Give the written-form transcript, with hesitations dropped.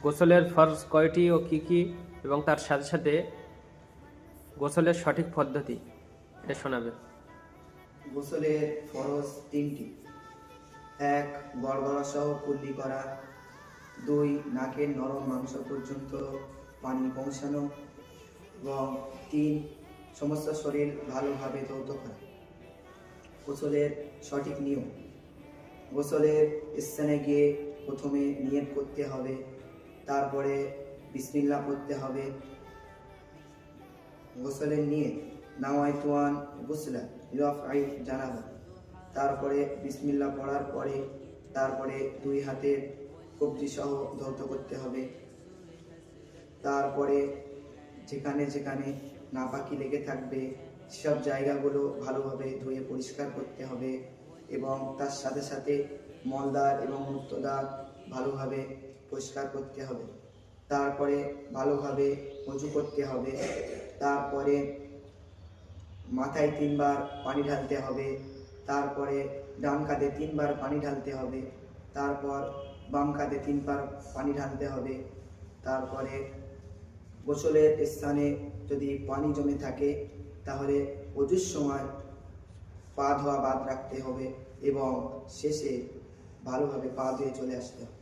গোসলের ফরজ কয়টি ও কি কি, এবং তার সাথে সাথে গোসলের সঠিক পদ্ধতি এটা শোনাবে। গোসলের ফরজ তিনটি: 1. গড়গড়া সহ কুল্লি করা, 2. নাকের নরম মাংস পর্যন্ত পানি পৌঁছানো, এবং 3. সমস্ত শরীর ভালোভাবে ধৌত করা। গোসলের সঠিক নিয়ম: গোসলের স্থানে গিয়ে প্রথমে নিয়ত করতে হবে, তারপরে বিসমিল্লাহ পড়তে হবে। গোসলের নিয়ত: নাওয়াইতুয়ান গুসলা লিরাফআই জানাবা। তারপরে বিসমিল্লাহ পড়ার পরে তারপরে 2 হাতের কবজি সহ ধৌত করতে হবে। তারপরে যেখানে যেখানে নাপাকি লেগে থাকবে সেসব জায়গাগুলো ভালোভাবে ধুয়ে পরিষ্কার করতে হবে, এবং তার সাথে সাথে মলদ্বার এবং মূত্রদ্বার ভালোভাবে পরিষ্কার করতে হবে। তারপরে ভালোভাবে ওযু করতে হবে। তারপরে মাথায় 3 বার পানি ঢালতে হবে। তারপরে ডান কাঁধে 3 বার পানি ঢালতে হবে। তারপর বাম কাঁধে 3 বার পানি ঢালতে হবে। তারপরে গোসলের স্থানে যদি পানি জমে থাকে তাহলে ওযুর সময় পা ধোয়া বাদ রাখতে হবে এবং শেষে ভালোভাবে পা ধুয়ে চলে আসতে হবে।